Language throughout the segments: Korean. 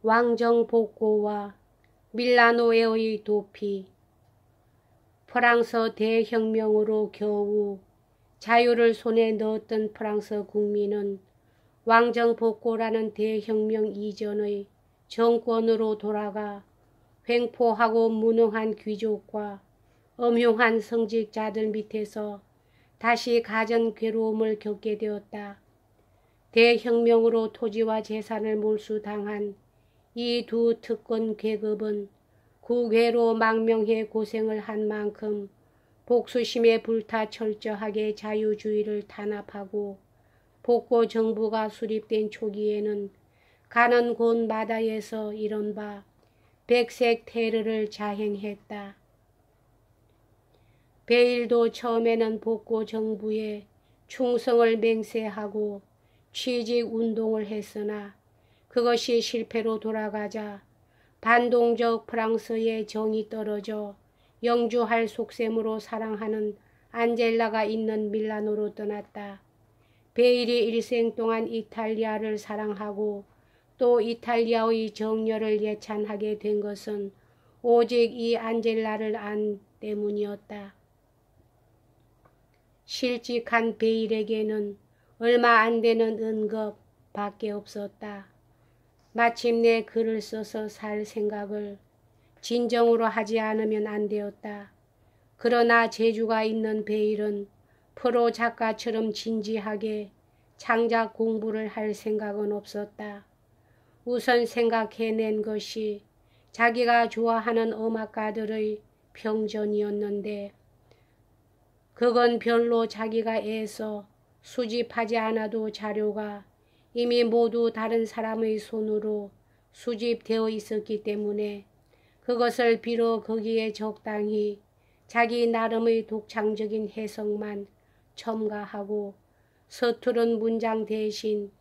왕정 복고와 밀라노에의 도피. 프랑스 대혁명으로 겨우 자유를 손에 넣었던 프랑스 국민은 왕정 복고라는 대혁명 이전의 정권으로 돌아가 횡포하고 무능한 귀족과 엄흉한 성직자들 밑에서 다시 가전 괴로움을 겪게 되었다. 대혁명으로 토지와 재산을 몰수당한 이 두 특권 계급은 국외로 망명해 고생을 한 만큼 복수심에 불타 철저하게 자유주의를 탄압하고 복고 정부가 수립된 초기에는 가는 곳마다에서 이른바 백색 테러를 자행했다. 베일도 처음에는 복고 정부에 충성을 맹세하고 취직운동을 했으나 그것이 실패로 돌아가자 반동적 프랑스의 정이 떨어져 영주할 속셈으로 사랑하는 안젤라가 있는 밀라노로 떠났다. 베일이 일생 동안 이탈리아를 사랑하고 또 이탈리아의 정열을 예찬하게 된 것은 오직 이 안젤라를 안 때문이었다. 실직한 베일에게는 얼마 안 되는 은겁 밖에 없었다. 마침내 글을 써서 살 생각을 진정으로 하지 않으면 안 되었다. 그러나 재주가 있는 베일은 프로 작가처럼 진지하게 창작 공부를 할 생각은 없었다. 우선 생각해낸 것이 자기가 좋아하는 음악가들의 평전이었는데 그건 별로 자기가 애써 수집하지 않아도 자료가 이미 모두 다른 사람의 손으로 수집되어 있었기 때문에 그것을 빌어 거기에 적당히 자기 나름의 독창적인 해석만 첨가하고 서투른 문장 대신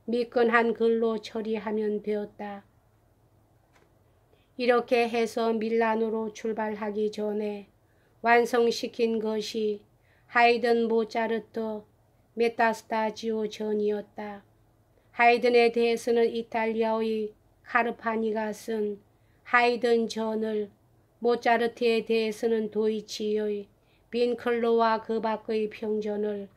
미끈한 글로 처리하면 되었다. 이렇게 해서 밀라노로 출발하기 전에 완성시킨 것이 하이든, 모차르트, 메타스타지오 전이었다. 하이든에 대해서는 이탈리아의 카르파니가 쓴 하이든 전을, 모차르트에 대해서는 도이치의 빈클로와 그 밖의 평전을,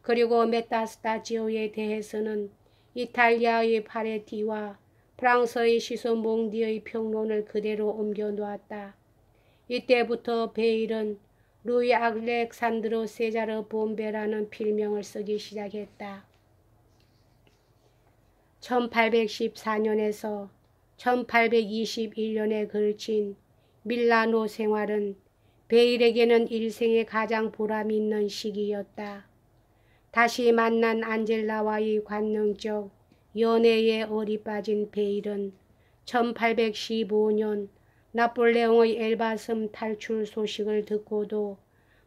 그리고 메타스타지오에 대해서는 이탈리아의 파레티와 프랑스의 시소몽디의 평론을 그대로 옮겨놓았다. 이때부터 베일은 루이 알렉산드로 세자르 봄베라는 필명을 쓰기 시작했다. 1814년에서 1821년에 걸친 밀라노 생활은 베일에게는 일생에 가장 보람있는 시기였다. 다시 만난 안젤라와의 관능적 연애에 어리빠진 베일은 1815년 나폴레옹의 엘바섬 탈출 소식을 듣고도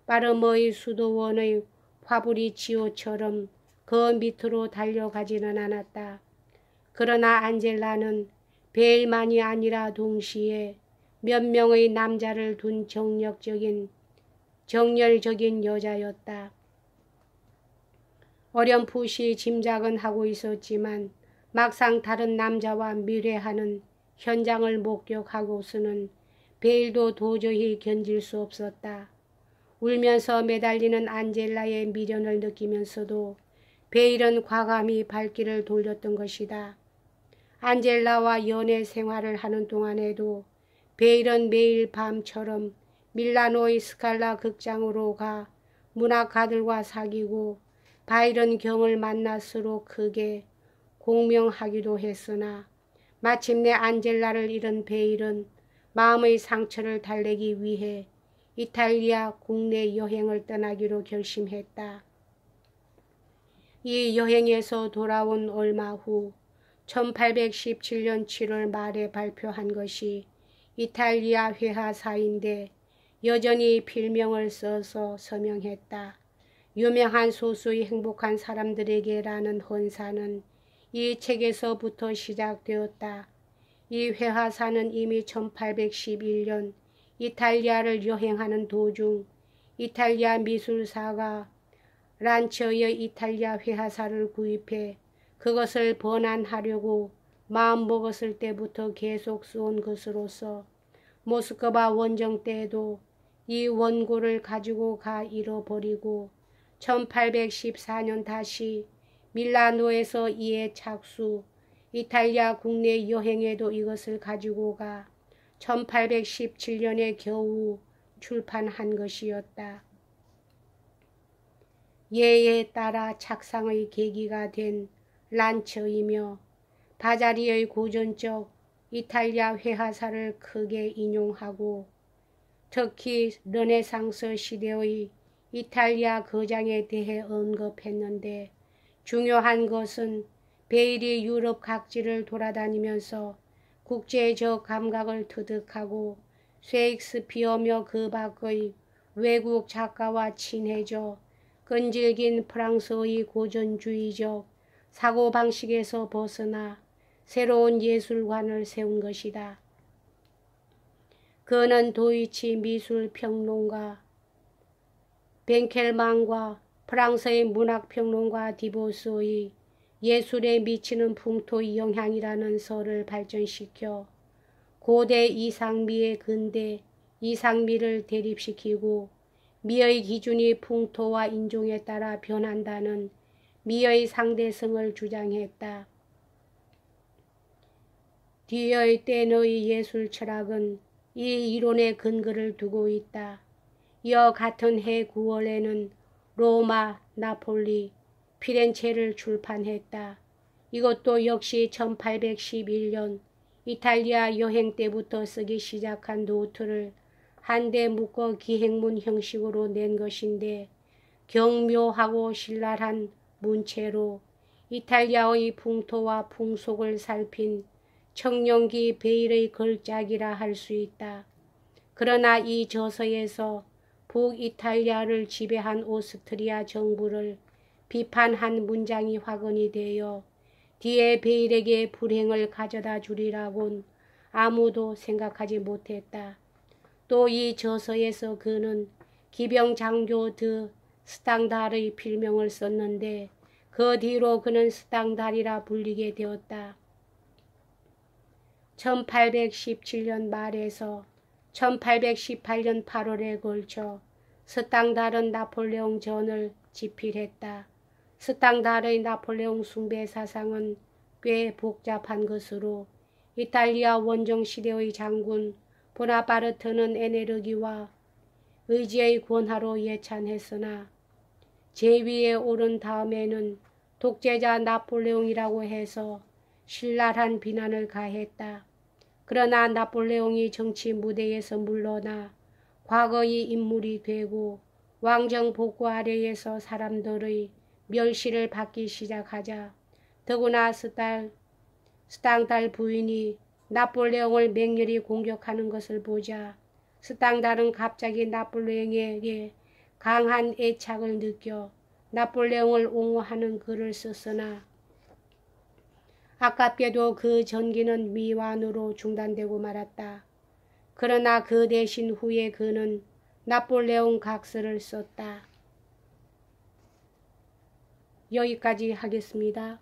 파르머의 수도원의 파브리치오처럼 그 밑으로 달려가지는 않았다. 그러나 안젤라는 베일만이 아니라 동시에 몇 명의 남자를 둔 정열적인 여자였다. 어렴풋이 짐작은 하고 있었지만 막상 다른 남자와 미래하는 현장을 목격하고서는 베일도 도저히 견딜 수 없었다. 울면서 매달리는 안젤라의 미련을 느끼면서도 베일은 과감히 발길을 돌렸던 것이다. 안젤라와 연애 생활을 하는 동안에도 베일은 매일 밤처럼 밀라노의 스칼라 극장으로 가 문학가들과 사귀고 바이런 경을 만났으로 크게 공명하기도 했으나 마침내 안젤라를 잃은 베일은 마음의 상처를 달래기 위해 이탈리아 국내 여행을 떠나기로 결심했다. 이 여행에서 돌아온 얼마 후 1817년 7월 말에 발표한 것이 이탈리아 회화사인데 여전히 필명을 써서 서명했다. 유명한 소수의 행복한 사람들에게라는 헌사는 이 책에서부터 시작되었다. 이 회화사는 이미 1811년 이탈리아를 여행하는 도중 이탈리아 미술사가 란처의 이탈리아 회화사를 구입해 그것을 번안하려고 마음 먹었을 때부터 계속 써온 것으로서 모스크바 원정 때에도 이 원고를 가지고 가 잃어버리고 1814년 다시 밀라노에서 이에 착수, 이탈리아 국내 여행에도 이것을 가지고 가 1817년에 겨우 출판한 것이었다. 예에 따라 착상의 계기가 된 란처이며 바자리의 고전적 이탈리아 회화사를 크게 인용하고 특히 르네상스 시대의 이탈리아 거장에 대해 언급했는데 중요한 것은 베일이 유럽 각지를 돌아다니면서 국제적 감각을 터득하고 셰익스피어며 그 밖의 외국 작가와 친해져 끈질긴 프랑스의 고전주의적 사고방식에서 벗어나 새로운 예술관을 세운 것이다. 그는 도이치 미술평론가 벤켈만과 프랑스의 문학평론가 디보스의 예술에 미치는 풍토의 영향이라는 설을 발전시켜 고대 이상미의 근대 이상미를 대립시키고 미의 기준이 풍토와 인종에 따라 변한다는 미의 상대성을 주장했다. 뒤의 때의 예술 철학은 이 이론에 근거를 두고 있다. 이어 같은 해 9월에는 로마, 나폴리, 피렌체를 출판했다. 이것도 역시 1811년 이탈리아 여행 때부터 쓰기 시작한 노트를 한데 묶어 기행문 형식으로 낸 것인데 경묘하고 신랄한 문체로 이탈리아의 풍토와 풍속을 살핀 청룡기 베일의 걸작이라 할 수 있다. 그러나 이 저서에서 북이탈리아를 지배한 오스트리아 정부를 비판한 문장이 확언이 되어 뒤에 베일에게 불행을 가져다 주리라곤 아무도 생각하지 못했다. 또 이 저서에서 그는 기병장교 드 스탕달의 필명을 썼는데 그 뒤로 그는 스탕달이라 불리게 되었다. 1817년 말에서 1818년 8월에 걸쳐 스탕달은 나폴레옹 전을 집필했다. 스탕달의 나폴레옹 숭배 사상은 꽤 복잡한 것으로 이탈리아 원정시대의 장군 보나파르트는 에네르기와 의지의 권하로 예찬했으나 제위에 오른 다음에는 독재자 나폴레옹이라고 해서 신랄한 비난을 가했다. 그러나 나폴레옹이 정치 무대에서 물러나 과거의 인물이 되고 왕정 복구 아래에서 사람들의 멸시를 받기 시작하자 더구나 스탕달 부인이 나폴레옹을 맹렬히 공격하는 것을 보자 스탕달은 갑자기 나폴레옹에게 강한 애착을 느껴 나폴레옹을 옹호하는 글을 썼으나 아깝게도 그 전기는 미완으로 중단되고 말았다. 그러나 그 대신 후에 그는 나폴레옹 각서를 썼다. 여기까지 하겠습니다.